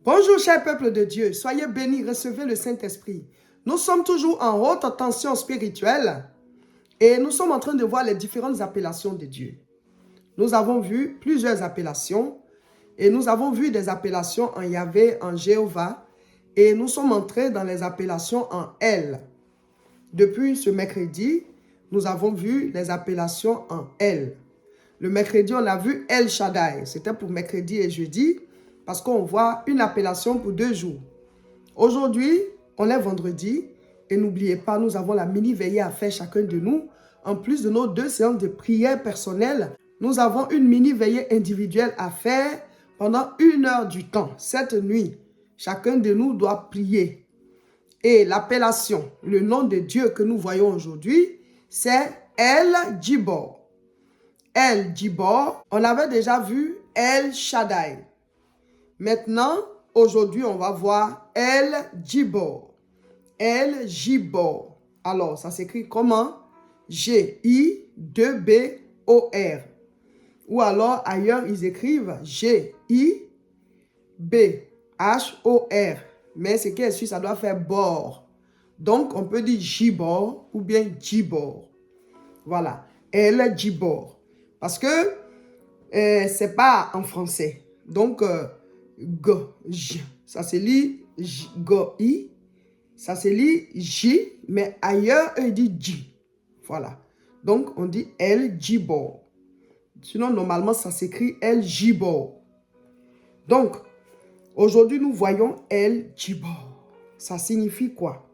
Bonjour, cher peuple de Dieu. Soyez bénis, recevez le Saint-Esprit. Nous sommes toujours en haute tension spirituelle et nous sommes en train de voir les différentes appellations de Dieu. Nous avons vu plusieurs appellations et nous avons vu des appellations en Yahvé, en Jéhovah et nous sommes entrés dans les appellations en El. Depuis ce mercredi, nous avons vu les appellations en El. Le mercredi, on a vu El Shaddai. C'était pour mercredi et jeudi parce qu'on voit une appellation pour 2 jours. Aujourd'hui, on est vendredi et n'oubliez pas, nous avons la mini-veillée à faire chacun de nous. En plus de nos 2 séances de prière personnelle, nous avons une mini-veillée individuelle à faire pendant 1 heure du temps. Cette nuit, chacun de nous doit prier. Et l'appellation, le nom de Dieu que nous voyons aujourd'hui, c'est El Gibor. El Gibor, on avait déjà vu El Shaddai. Maintenant, aujourd'hui, on va voir El Gibor. El Gibor. Alors, ça s'écrit comment? G-I-2-B-O-R. Ou alors, ailleurs, ils écrivent G-I-B-H-O-R. Mais ce qui est sûr, ça doit faire bord. Donc, on peut dire Gibor ou bien Gibor. Voilà. El Gibor. Parce que c'est pas en français. Donc, G, ça se lit G-I, ça se lit J, mais ailleurs, on dit J. Voilà. Donc, on dit El Gibor. Sinon, normalement, ça s'écrit El Gibor. Donc, aujourd'hui, nous voyons El Gibor. Ça signifie quoi?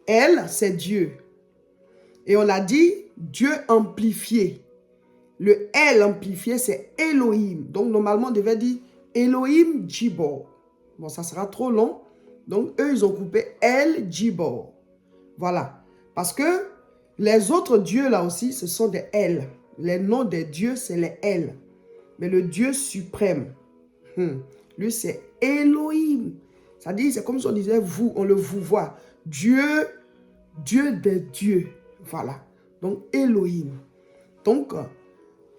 El, c'est Dieu. Et on a dit Dieu amplifié. Le El amplifié, c'est Elohim. Donc, normalement, on devait dire Elohim Gibor. Bon, ça sera trop long. Donc, eux, ils ont coupé El Gibor. Voilà. Parce que les autres dieux, là aussi, ce sont des El. Les noms des dieux, c'est les El. Mais le Dieu suprême, lui, c'est Elohim. C'est-à-dire, c'est comme si on disait vous, on le vous voit. Dieu, Dieu des dieux. Voilà. Donc, Elohim. Donc,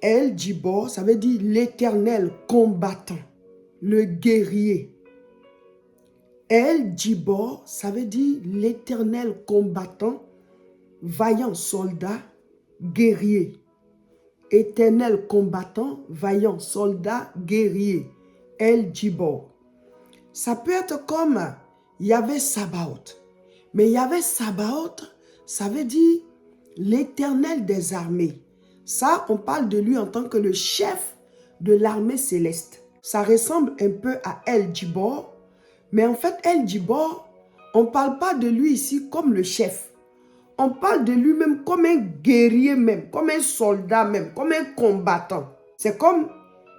El Gibor, ça veut dire l'éternel combattant, le guerrier. El Gibor, ça veut dire l'éternel combattant, vaillant soldat, guerrier. Éternel combattant, vaillant soldat, guerrier. El Gibor. Ça peut être comme Yahvé Sabaoth. Mais Yahvé Sabaoth, ça veut dire l'éternel des armées. Ça, on parle de lui en tant que le chef de l'armée céleste. Ça ressemble un peu à El Gibor. Mais en fait, El Gibor, on ne parle pas de lui ici comme le chef. On parle de lui-même comme un guerrier même, comme un soldat même, comme un combattant. C'est comme,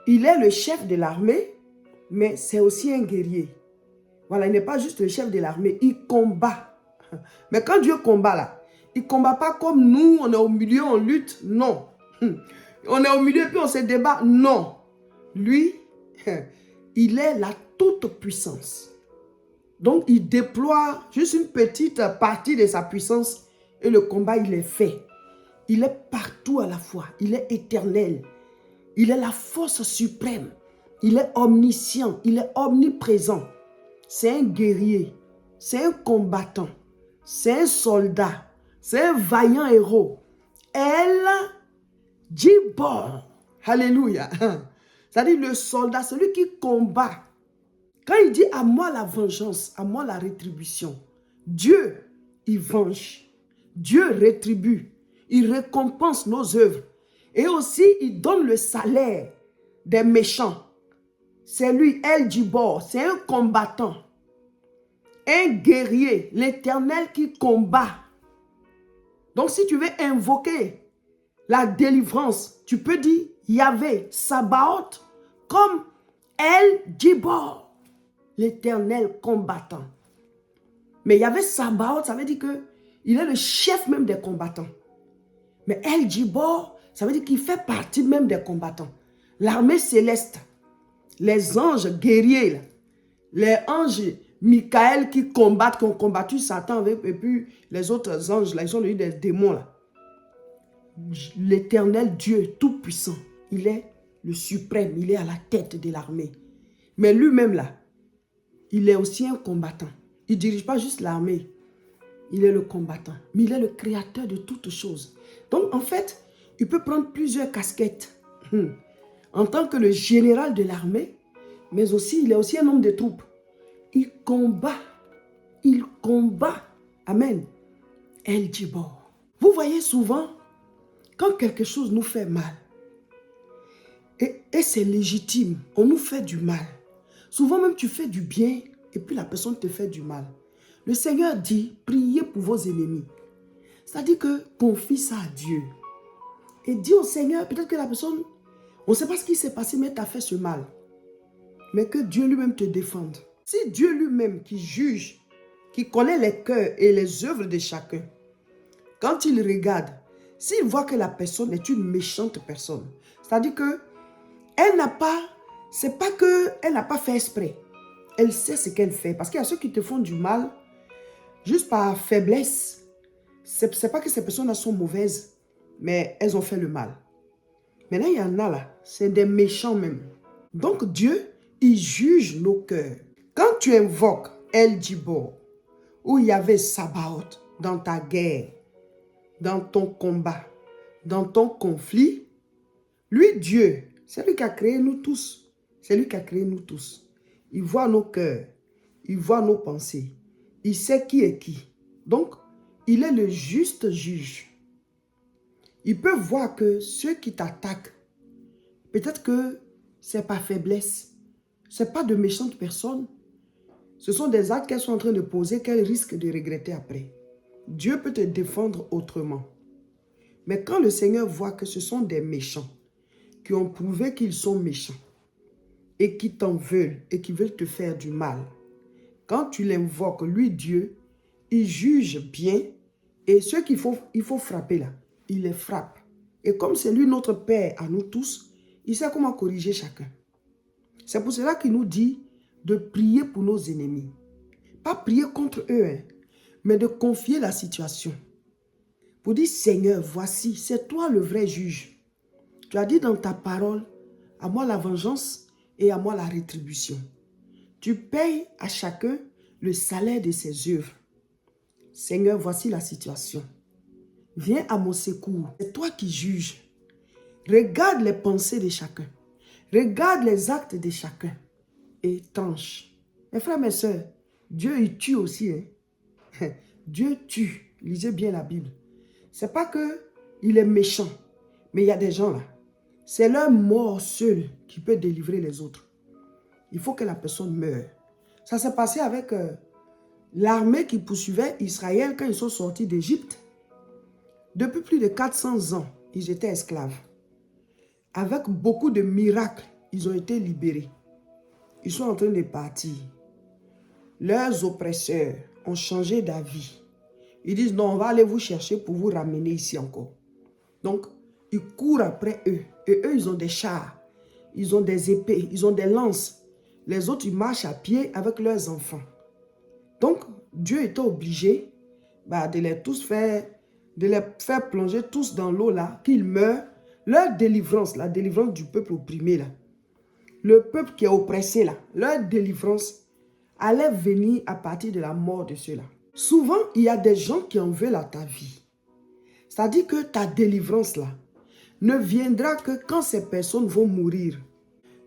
il est le chef de l'armée, mais c'est aussi un guerrier. Voilà, il n'est pas juste le chef de l'armée, il combat. Mais quand Dieu combat là, il ne combat pas comme nous, on est au milieu, on lutte. Non. On est au milieu puis on se débat. Non. Lui, il est la toute-puissance. Donc, il déploie juste une petite partie de sa puissance et le combat, il est fait. Il est partout à la fois. Il est éternel. Il est la force suprême. Il est omniscient. Il est omniprésent. C'est un guerrier. C'est un combattant. C'est un soldat. C'est un vaillant héros. El Gibor. Alléluia. C'est-à-dire le soldat, celui qui combat. Quand il dit à moi la vengeance, à moi la rétribution, Dieu, il venge. Dieu rétribue. Il récompense nos œuvres. Et aussi, il donne le salaire des méchants. C'est lui, El Gibor. C'est un combattant. Un guerrier. L'Éternel qui combat. Donc, si tu veux invoquer la délivrance, tu peux dire Yahvé Sabaoth comme El Gibor, l'éternel combattant. Mais Yahvé Sabaoth, ça veut dire qu'il est le chef même des combattants. Mais El Gibor, ça veut dire qu'il fait partie même des combattants. L'armée céleste, les anges guerriers, là, les anges Michael qui combattent, qui ont combattu Satan avec, et puis les autres anges, là, ils sont devenus des démons là. L'éternel Dieu tout-puissant, il est le suprême, il est à la tête de l'armée. Mais lui-même là, il est aussi un combattant. Il ne dirige pas juste l'armée. Il est le combattant. Mais il est le créateur de toutes choses. Donc, en fait, il peut prendre plusieurs casquettes. En tant que le général de l'armée, mais aussi, il est aussi un homme de troupe. Il combat. Il combat. Amen. El Djibor. Vous voyez souvent, quand quelque chose nous fait mal, et c'est légitime, on nous fait du mal. Souvent même tu fais du bien et puis la personne te fait du mal. Le Seigneur dit, priez pour vos ennemis. C'est-à-dire que confie ça à Dieu. Et dis au Seigneur, peut-être que la personne, on ne sait pas ce qui s'est passé, mais tu as fait ce mal. Mais que Dieu lui-même te défende. Si Dieu lui-même qui juge, qui connaît les cœurs et les œuvres de chacun, quand il regarde, s'il voit que la personne est une méchante personne, c'est-à-dire que elle n'a pas, c'est pas qu'elle n'a pas fait exprès. Elle sait ce qu'elle fait. Parce qu'il y a ceux qui te font du mal, juste par faiblesse. C'est pas que ces personnes-là sont mauvaises, mais elles ont fait le mal. Maintenant, il y en a là, c'est des méchants même. Donc Dieu, il juge nos cœurs. Quand tu invoques El Djibor, où il y avait Sabaoth dans ta guerre, dans ton combat, dans ton conflit, lui, Dieu, c'est lui qui a créé nous tous. C'est lui qui a créé nous tous. Il voit nos cœurs. Il voit nos pensées. Il sait qui est qui. Donc, il est le juste juge. Il peut voir que ceux qui t'attaquent, peut-être que c'est par faiblesse. Ce n'est pas de méchantes personnes. Ce sont des actes qu'elles sont en train de poser qu'elles risquent de regretter après. Dieu peut te défendre autrement. Mais quand le Seigneur voit que ce sont des méchants, qui ont prouvé qu'ils sont méchants et qui t'en veulent et qui veulent te faire du mal. Quand tu l'invoques, lui, Dieu, il juge bien et ceux qu'il faut frapper là, il les frappe. Et comme c'est lui notre Père à nous tous, il sait comment corriger chacun. C'est pour cela qu'il nous dit de prier pour nos ennemis. Pas prier contre eux, hein, mais de confier la situation. Pour dire, Seigneur, voici, c'est toi le vrai juge. Tu as dit dans ta parole, à moi la vengeance et à moi la rétribution. Tu payes à chacun le salaire de ses œuvres. Seigneur, voici la situation. Viens à mon secours. C'est toi qui juges. Regarde les pensées de chacun. Regarde les actes de chacun. Et tranche. Mes frères, mes soeurs, Dieu, il tue aussi. Hein? Dieu tue. Lisez bien la Bible. C'est pas qu'il est méchant. Mais il y a des gens là. C'est leur mort seul qui peut délivrer les autres. Il faut que la personne meure. Ça s'est passé avec l'armée qui poursuivait Israël quand ils sont sortis d'Égypte. Depuis plus de 400 ans, ils étaient esclaves. Avec beaucoup de miracles, ils ont été libérés. Ils sont en train de partir. Leurs oppresseurs ont changé d'avis. Ils disent non, on va aller vous chercher pour vous ramener ici encore. Donc, ils courent après eux. Et eux, ils ont des chars. Ils ont des épées. Ils ont des lances. Les autres, ils marchent à pied avec leurs enfants. Donc, Dieu était obligé de les faire plonger tous dans l'eau là, qu'ils meurent. Leur délivrance, la délivrance du peuple opprimé là. Le peuple qui est oppressé là. Leur délivrance allait venir à partir de la mort de ceux-là. Souvent, il y a des gens qui en veulent à ta vie. C'est-à-dire que ta délivrance là ne viendra que quand ces personnes vont mourir.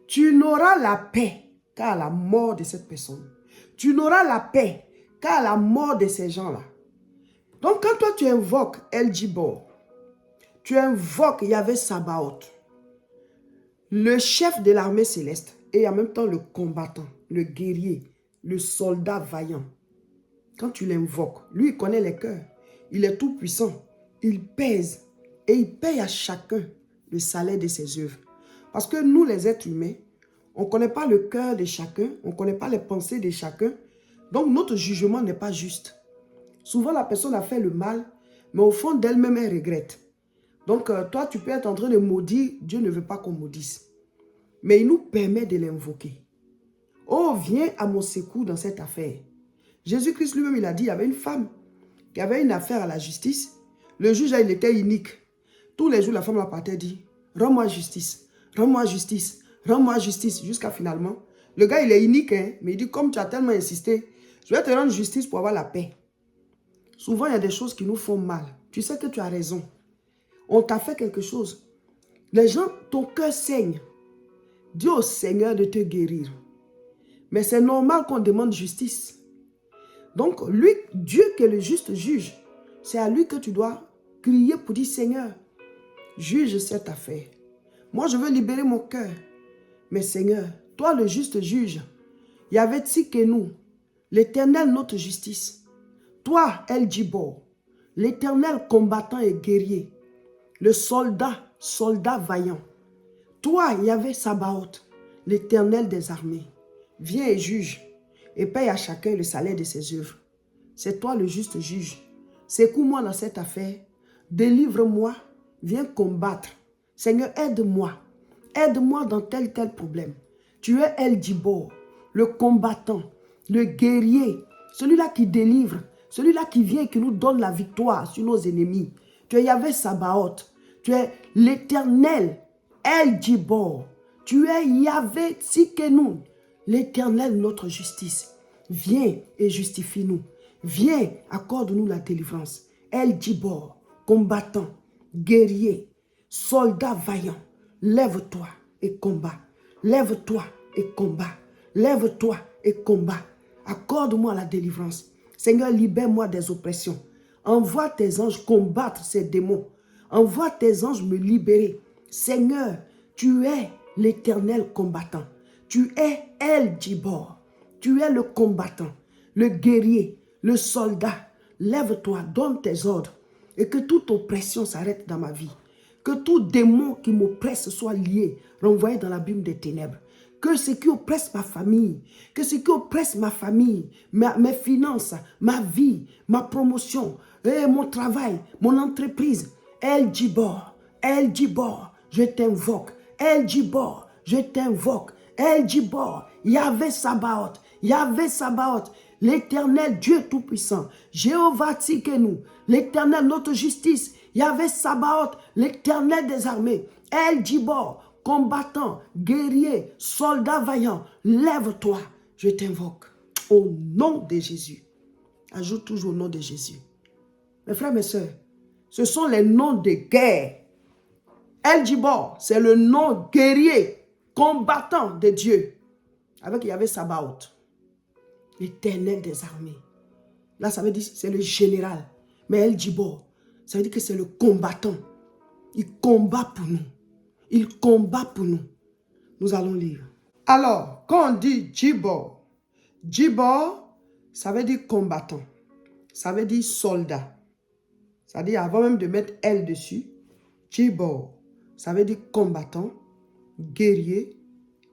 Tu n'auras la paix qu'à la mort de cette personne. Tu n'auras la paix qu'à la mort de ces gens-là. Donc quand toi tu invoques El Djibor, tu invoques Yahvé Sabaoth, le chef de l'armée céleste, et en même temps le combattant, le guerrier, le soldat vaillant. Quand tu l'invoques, lui il connaît les cœurs. Il est tout puissant. Il pèse et il paye à chacun le salaire de ses œuvres. Parce que nous les êtres humains, on ne connaît pas le cœur de chacun, on ne connaît pas les pensées de chacun. Donc notre jugement n'est pas juste. Souvent la personne a fait le mal, mais au fond d'elle-même elle regrette. Donc toi tu peux être en train de maudire, Dieu ne veut pas qu'on maudisse. Mais il nous permet de l'invoquer. Oh, viens à mon secours dans cette affaire. Jésus-Christ lui-même il a dit, il y avait une femme qui avait une affaire à la justice. Le juge, il était unique. Tous les jours, la femme la partait dit, rends-moi justice, rends-moi justice, rends-moi justice. Jusqu'à finalement, Le gars, il est unique, hein, mais il dit, comme tu as tellement insisté, je vais te rendre justice pour avoir la paix. Souvent, il y a des choses qui nous font mal. Tu sais que tu as raison. On t'a fait quelque chose. Les gens, ton cœur saigne. Dis au Seigneur de te guérir. Mais c'est normal qu'on demande justice. Donc, lui, Dieu qui est le juste juge, c'est à lui que tu dois crier pour dire, Seigneur, juge cette affaire. Moi, je veux libérer mon cœur. Mais Seigneur, toi le juste juge, Yahvé Tsikenu, l'Éternel notre justice. Toi, El Djibor, l'Éternel combattant et guerrier, le soldat vaillant. Toi, Yahvé Sabaoth, l'Éternel des armées, viens et juge et paye à chacun le salaire de ses œuvres. C'est toi le juste juge. Secoue-moi dans cette affaire. Délivre-moi. Viens combattre. Seigneur, aide-moi. Aide-moi dans tel problème. Tu es El Djibor, le combattant, le guerrier, celui-là qui délivre, celui-là qui vient et qui nous donne la victoire sur nos ennemis. Tu es Yahvé Sabaoth. Tu es l'Éternel, El Djibor. Tu es Yahvé Tsikenu, l'Éternel notre justice. Viens et justifie-nous. Viens, accorde-nous la délivrance. El Djibor, combattant, guerrier, soldat vaillant. Lève-toi et combat. Lève-toi et combat. Lève-toi et combat. Accorde-moi la délivrance. Seigneur, libère-moi des oppressions. Envoie tes anges combattre ces démons. Envoie tes anges me libérer. Seigneur, tu es l'Éternel combattant. Tu es El Djibor. Tu es le combattant, le guerrier, le soldat. Lève-toi, donne tes ordres et que toute oppression s'arrête dans ma vie. Que tout démon qui m'oppresse soit lié, renvoyé dans l'abîme des ténèbres. Que ce qui oppresse ma famille, que ce qui oppresse ma famille, mes finances, ma vie, ma promotion, mon travail, mon entreprise. El Djibor, je t'invoque. El Djibor, je t'invoque. El Djibor, Yahvé Sabaoth, l'Éternel Dieu Tout-Puissant, Jéhovah Tsikenu, l'Éternel notre justice, Yahvé Sabaoth, l'Éternel des armées, El Djibor, combattant, guerrier, soldat vaillant, lève-toi, je t'invoque, au nom de Jésus. Ajoute toujours au nom de Jésus. Mes frères, mes soeurs, ce sont les noms de guerre. El Djibor, c'est le nom guerrier, combattant de Dieu. Avec Yahvé Sabaoth, l'Éternel des armées. Là, ça veut dire que c'est le général. Mais El Djibor, ça veut dire que c'est le combattant. Il combat pour nous. Il combat pour nous. Nous allons lire. Alors, quand on dit Djibor, Djibor, ça veut dire combattant. Ça veut dire soldat. C'est-à-dire, avant même de mettre El dessus, Djibor, ça veut dire combattant, guerrier,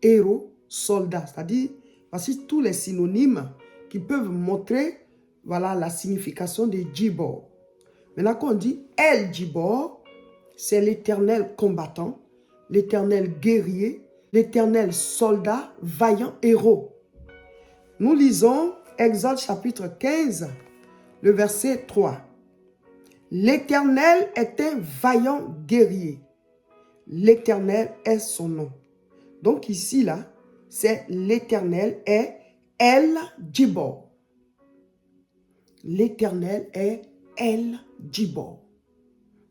héros, soldat. C'est-à-dire, voici tous les synonymes qui peuvent montrer, voilà, la signification de Djibor. Maintenant, quand on dit El Djibor, c'est l'Éternel combattant, l'Éternel guerrier, l'Éternel soldat, vaillant héros. Nous lisons Exode chapitre 15, le verset 3. L'Éternel est un vaillant guerrier. L'Éternel est son nom. Donc ici, là, c'est l'Éternel est El Djibor. L'Éternel est El Djibor.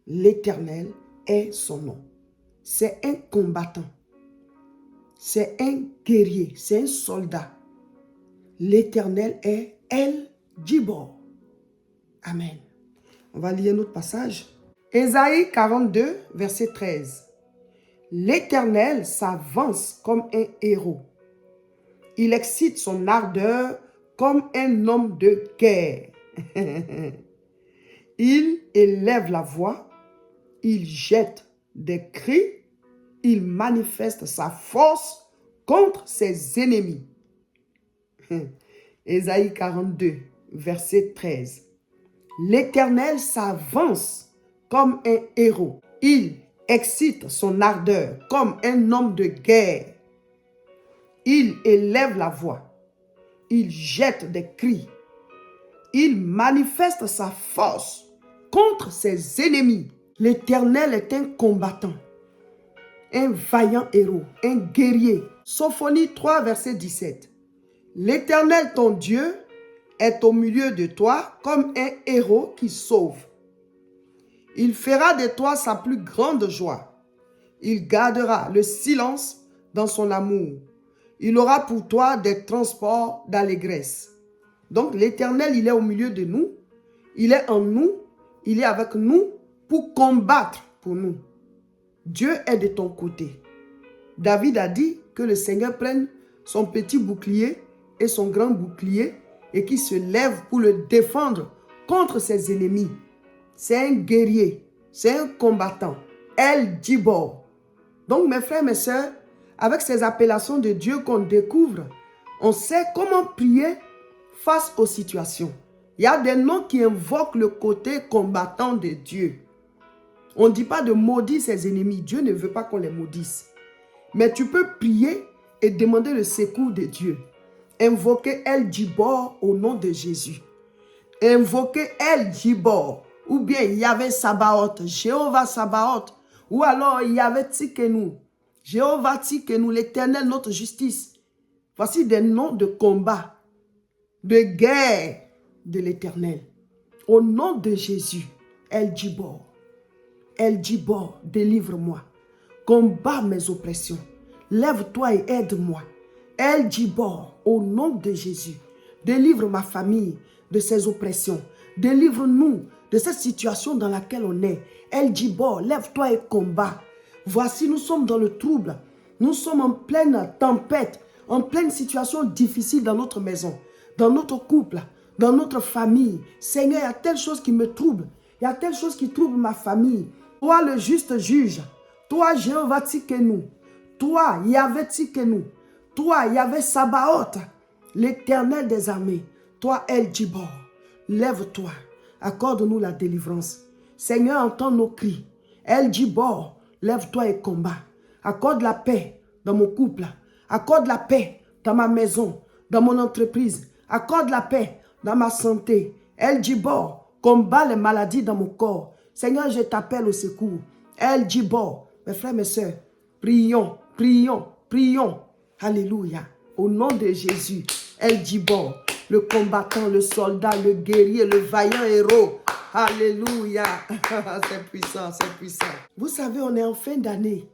L'Éternel est son nom. C'est un combattant. C'est un guerrier. C'est un soldat. L'Éternel est El Djibor. Amen. On va lire notre passage. Ésaïe 42, verset 13. L'Éternel s'avance comme un héros. Il excite son ardeur comme un homme de guerre. Il élève la voix, il jette des cris, il manifeste sa force contre ses ennemis. Ésaïe 42, verset 13. L'Éternel s'avance comme un héros. Il excite son ardeur comme un homme de guerre. Il élève la voix. Il jette des cris. Il manifeste sa force contre ses ennemis. L'Éternel est un combattant, un vaillant héros, un guerrier. Sophonie 3, verset 17. L'Éternel, ton Dieu, est au milieu de toi comme un héros qui sauve. Il fera de toi sa plus grande joie. Il gardera le silence dans son amour. Il aura pour toi des transports d'allégresse. Donc l'Éternel, il est au milieu de nous. Il est en nous. Il est avec nous pour combattre pour nous. Dieu est de ton côté. David a dit que le Seigneur prenne son petit bouclier et son grand bouclier et qu'il se lève pour le défendre contre ses ennemis. C'est un guerrier, c'est un combattant. El Gibor. Donc mes frères, mes sœurs, avec ces appellations de Dieu qu'on découvre, on sait comment prier face aux situations. Il y a des noms qui invoquent le côté combattant de Dieu. On ne dit pas de maudire ses ennemis. Dieu ne veut pas qu'on les maudisse. Mais tu peux prier et demander le secours de Dieu. Invoquer El Gibor au nom de Jésus. Invoquer El Gibor. Ou bien Yahvé Sabaoth, Jéhovah Sabaoth. Ou alors Yahvé Tsikenu. Jéhovah Tsikenu, l'Éternel, notre justice. Voici des noms de combat, de guerre de l'Éternel. Au nom de Jésus, El Gibor. El Gibor, délivre-moi. Combat mes oppressions. Lève-toi et aide-moi. El Gibor, au nom de Jésus, délivre ma famille de ses oppressions. Délivre-nous de cette situation dans laquelle on est. El Gibor, lève-toi et combat. Voici, nous sommes dans le trouble. Nous sommes en pleine tempête, en pleine situation difficile dans notre maison, dans notre couple, dans notre famille. Seigneur, il y a telle chose qui me trouble. Il y a telle chose qui trouble ma famille. Toi, le juste juge. Toi, Jéhovah Tsikenu. Toi, Yahvé Tsikenu. Toi, Yahvé Sabaoth, l'Éternel des armées. Toi, El Gibor, lève-toi. Accorde-nous la délivrance. Seigneur, entends nos cris. El Gibor, lève-toi et combat. Accorde la paix dans mon couple. Accorde la paix dans ma maison, dans mon entreprise. Accorde la paix dans ma santé. El Gibor, combat les maladies dans mon corps. Seigneur, je t'appelle au secours. El Gibor, mes frères, mes sœurs, prions, prions, prions. Alléluia. Au nom de Jésus, El Gibor, le combattant, le soldat, le guerrier, le vaillant héros. Alléluia. C'est puissant, c'est puissant. Vous savez, on est en fin d'année.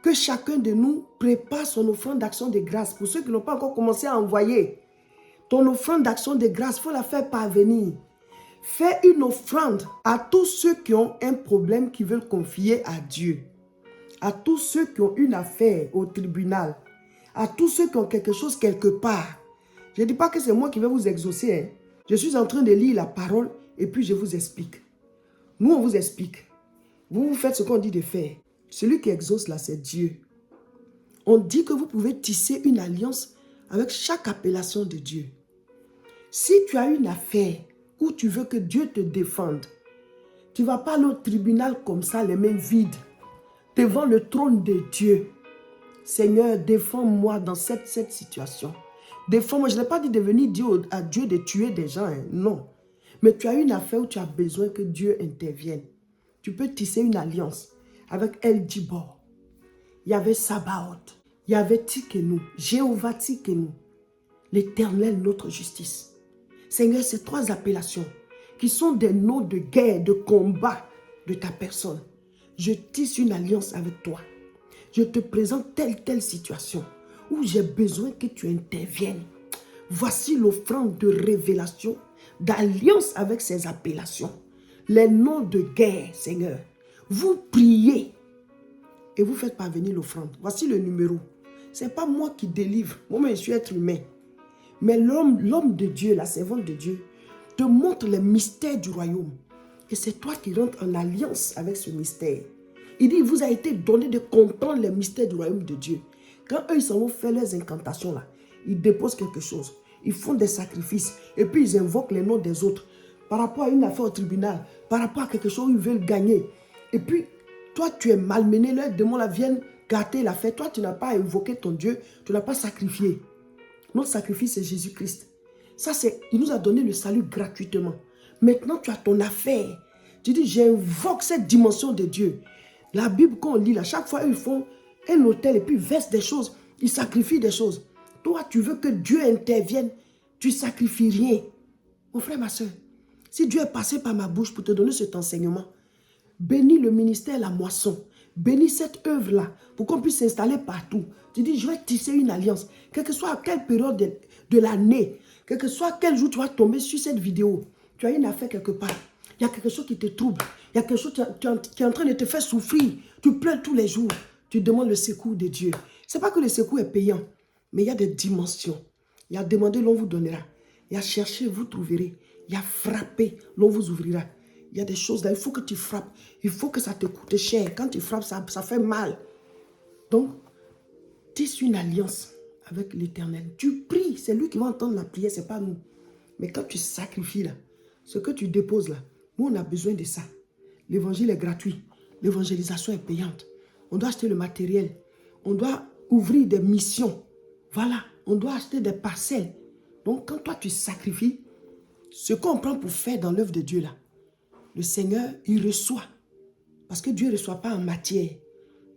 Que chacun de nous prépare son offrande d'action de grâce. Pour ceux qui n'ont pas encore commencé à envoyer, ton offrande d'action de grâce, il faut la faire parvenir. Fais une offrande à tous ceux qui ont un problème qu'ils veulent confier à Dieu. À tous ceux qui ont une affaire au tribunal. À tous ceux qui ont quelque chose quelque part. Je ne dis pas que c'est moi qui vais vous exaucer. Hein. Je suis en train de lire la parole et puis je vous explique. Nous, on vous explique. Vous faites ce qu'on dit de faire. Celui qui exauce là, c'est Dieu. On dit que vous pouvez tisser une alliance avec chaque appellation de Dieu. Si tu as une affaire où tu veux que Dieu te défende, tu ne vas pas aller au tribunal comme ça, les mains vides, devant le trône de Dieu. Seigneur, défends-moi dans cette situation. Défends-moi. Je n'ai pas dit de venir dire à Dieu de tuer des gens. Hein. Non. Mais tu as une affaire où tu as besoin que Dieu intervienne. Tu peux tisser une alliance avec El Gibor. Il y avait Sabaoth. Il y avait Tsikenu. Jéhovah Tsikenu. L'Éternel, notre justice. Seigneur, ces trois appellations qui sont des noms de guerre, de combat de ta personne. Je tisse une alliance avec toi. Je te présente telle situation où j'ai besoin que tu interviennes. Voici l'offrande de révélation, d'alliance avec ces appellations. Les noms de guerre, Seigneur. Vous priez et vous faites parvenir l'offrande. Voici le numéro. Ce n'est pas moi qui délivre. Moi, je suis être humain. Mais l'homme de Dieu, la servante de Dieu, te montre les mystères du royaume. Et c'est toi qui rentres en alliance avec ce mystère. Il dit, il vous a été donné de comprendre les mystères du royaume de Dieu. Quand eux, ils s'en vont faire leurs incantations là, ils déposent quelque chose. Ils font des sacrifices. Et puis, ils invoquent les noms des autres. Par rapport à une affaire au tribunal. Par rapport à quelque chose où ils veulent gagner. Et puis, toi, tu es malmené. Leurs démons là viennent gâter l'affaire. Toi, tu n'as pas invoqué ton Dieu. Tu n'as pas sacrifié. Notre sacrifice, c'est Jésus-Christ. Ça, il nous a donné le salut gratuitement. Maintenant, tu as ton affaire. Tu dis, j'invoque cette dimension de Dieu. La Bible, quand on lit là, chaque fois, ils font un autel et puis versent des choses. Ils sacrifient des choses. Toi, tu veux que Dieu intervienne. Tu sacrifies rien. Mon frère, ma soeur, si Dieu est passé par ma bouche pour te donner cet enseignement, bénis le ministère La Moisson. Bénis cette œuvre-là pour qu'on puisse s'installer partout. Tu dis, je vais tisser une alliance. Quelle que soit à quelle période de l'année, quel que soit quel jour tu vas tomber sur cette vidéo, tu as une affaire quelque part. Il y a quelque chose qui te trouble. Il y a quelque chose qui est en train de te faire souffrir. Tu pleures tous les jours. Tu demandes le secours de Dieu. Ce n'est pas que le secours est payant, mais il y a des dimensions. Il y a demandé, l'on vous donnera. Il y a cherché, vous trouverez. Il y a frappé, l'on vous ouvrira. Il y a des choses là, il faut que tu frappes. Il faut que ça te coûte cher. Quand tu frappes, ça fait mal. Donc, tisse une alliance avec l'Éternel. Tu pries, c'est lui qui va entendre la prière, ce n'est pas nous. Mais quand tu sacrifies là, ce que tu déposes là, nous on a besoin de ça. L'évangile est gratuit. L'évangélisation est payante. On doit acheter le matériel. On doit ouvrir des missions. Voilà, on doit acheter des parcelles. Donc quand toi tu sacrifies, ce qu'on prend pour faire dans l'œuvre de Dieu là, le Seigneur, il reçoit. Parce que Dieu ne reçoit pas en matière.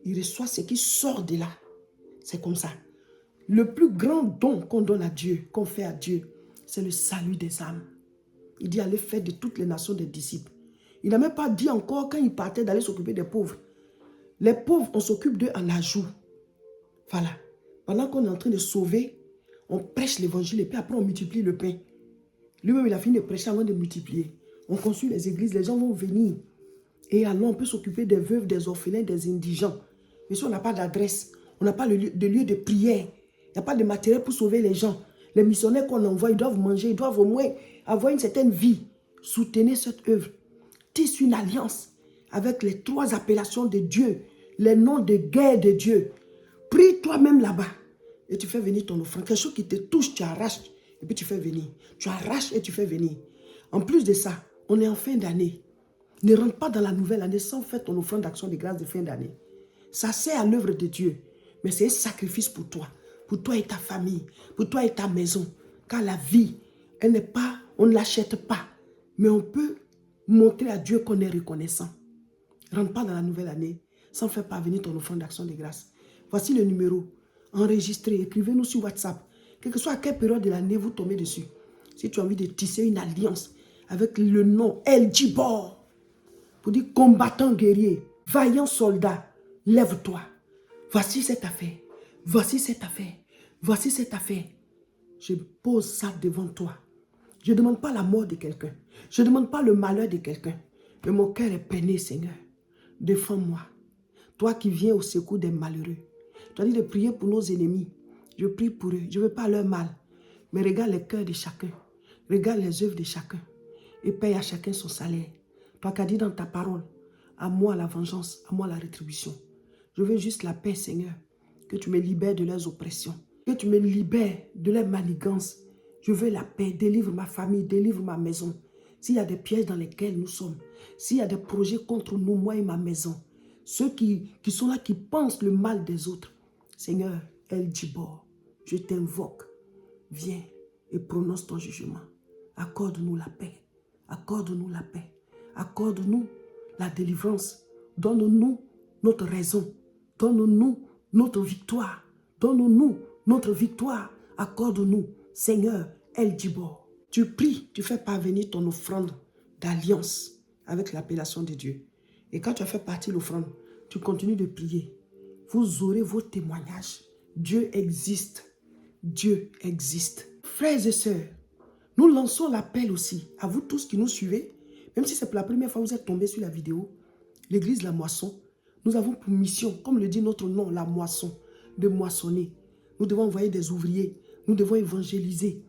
Il reçoit ce qui sort de là. C'est comme ça. Le plus grand don qu'on donne à Dieu, qu'on fait à Dieu, c'est le salut des âmes. Il dit allez faire de toutes les nations des disciples. Il n'a même pas dit encore quand il partait d'aller s'occuper des pauvres. Les pauvres, on s'occupe d'eux en ajout. Voilà. Pendant qu'on est en train de sauver, on prêche l'évangile et puis après on multiplie le pain. Lui-même, il a fini de prêcher avant de multiplier. On construit les églises, les gens vont venir. Et alors, on peut s'occuper des veuves, des orphelins, des indigents. Mais si on n'a pas d'adresse, on n'a pas de lieu de prière, il n'y a pas de matériel pour sauver les gens. Les missionnaires qu'on envoie, ils doivent manger, ils doivent au moins avoir une certaine vie. Soutenez cette œuvre. Tisse une alliance avec les 3 appellations de Dieu, les noms de guerre de Dieu. Prie toi-même là-bas et tu fais venir ton offrande. Quelque chose qui te touche, tu arraches et puis tu fais venir. Tu arraches et tu fais venir. En plus de ça, on est en fin d'année. Ne rentre pas dans la nouvelle année sans faire ton offrande d'action de grâce de fin d'année. Ça sert à l'œuvre de Dieu, mais c'est un sacrifice pour toi et ta famille, pour toi et ta maison. Car la vie, elle n'est pas, on ne l'achète pas, mais on peut montrer à Dieu qu'on est reconnaissant. Rentre pas dans la nouvelle année sans faire parvenir ton offrande d'action de grâce. Voici le numéro. Enregistrez, écrivez-nous sur WhatsApp. Quelle que soit à quelle période de l'année vous tombez dessus. Si tu as envie de tisser une alliance avec le nom El Djibor, pour dire combattant guerrier, vaillant soldat, lève-toi. Voici cette affaire. Voici cette affaire. Voici cette affaire. Je pose ça devant toi. Je ne demande pas la mort de quelqu'un. Je ne demande pas le malheur de quelqu'un. Mais mon cœur est peiné, Seigneur. Défends-moi. Toi qui viens au secours des malheureux. Tu as dit de prier pour nos ennemis. Je prie pour eux. Je ne veux pas leur mal. Mais regarde les cœurs de chacun. Regarde les œuvres de chacun. Et paye à chacun son salaire. Toi qui as dit dans ta parole, à moi la vengeance, à moi la rétribution. Je veux juste la paix, Seigneur. Que tu me libères de leurs oppressions. Que tu me libères de leurs manigances. Je veux la paix. Délivre ma famille, délivre ma maison. S'il y a des pièges dans lesquels nous sommes, s'il y a des projets contre nous, moi et ma maison, ceux qui sont là, qui pensent le mal des autres, Seigneur, El Djibor, je t'invoque. Viens et prononce ton jugement. Accorde-nous la paix. Accorde-nous la paix. Accorde-nous la délivrance. Donne-nous notre raison. Donne-nous notre victoire. Donne-nous notre victoire. Accorde-nous, Seigneur El Djibor. Tu pries, tu fais parvenir ton offrande d'alliance avec l'appellation de Dieu. Et quand tu as fait partie de l'offrande, tu continues de prier. Vous aurez vos témoignages. Dieu existe. Dieu existe. Frères et sœurs, nous lançons l'appel aussi à vous tous qui nous suivez. Même si c'est pour la première fois que vous êtes tombés sur la vidéo, l'église La Moisson, nous avons pour mission, comme le dit notre nom, La Moisson, de moissonner. Nous devons envoyer des ouvriers, nous devons évangéliser.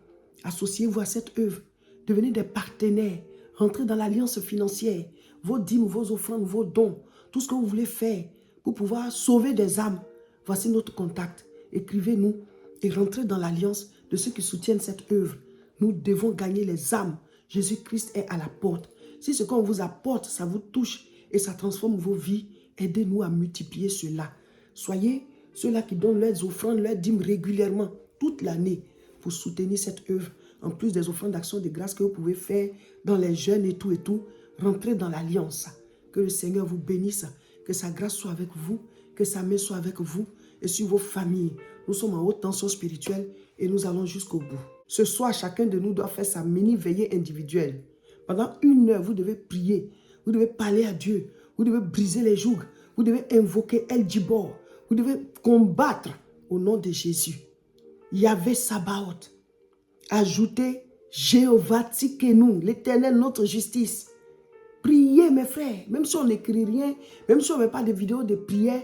Associez-vous à cette œuvre, devenez des partenaires, rentrez dans l'alliance financière, vos dîmes, vos offrandes, vos dons, tout ce que vous voulez faire pour pouvoir sauver des âmes. Voici notre contact. Écrivez-nous et rentrez dans l'alliance de ceux qui soutiennent cette œuvre. Nous devons gagner les âmes. Jésus-Christ est à la porte. Si ce qu'on vous apporte, ça vous touche et ça transforme vos vies, aidez-nous à multiplier cela. Soyez ceux-là qui donnent leurs offrandes, leurs dîmes régulièrement, toute l'année, pour soutenir cette œuvre. En plus des offrandes d'action de grâce que vous pouvez faire dans les jeûnes et tout, rentrez dans l'alliance. Que le Seigneur vous bénisse, que sa grâce soit avec vous, que sa main soit avec vous et sur vos familles. nous sommes en haute tension spirituelle et nous allons jusqu'au bout. Ce soir, chacun de nous doit faire sa mini-veillée individuelle. Pendant 1 heure, vous devez prier, vous devez parler à Dieu, vous devez briser les jougs, vous devez invoquer El Djibor, vous devez combattre au nom de Jésus. Yahvé Sabaoth. Ajoutez Jéhovah Tsikenu, l'Éternel, notre justice. Priez, mes frères. Même si on n'écrit rien, même si on ne met pas de vidéos de prière,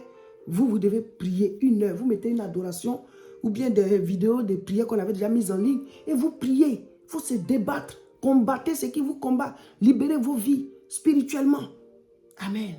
vous devez prier 1 heure. Vous mettez une adoration ou bien des vidéos de prière qu'on avait déjà mises en ligne et vous priez. Il faut se débattre. Combattez ce qui vous combat. Libérez vos vies spirituellement. Amen.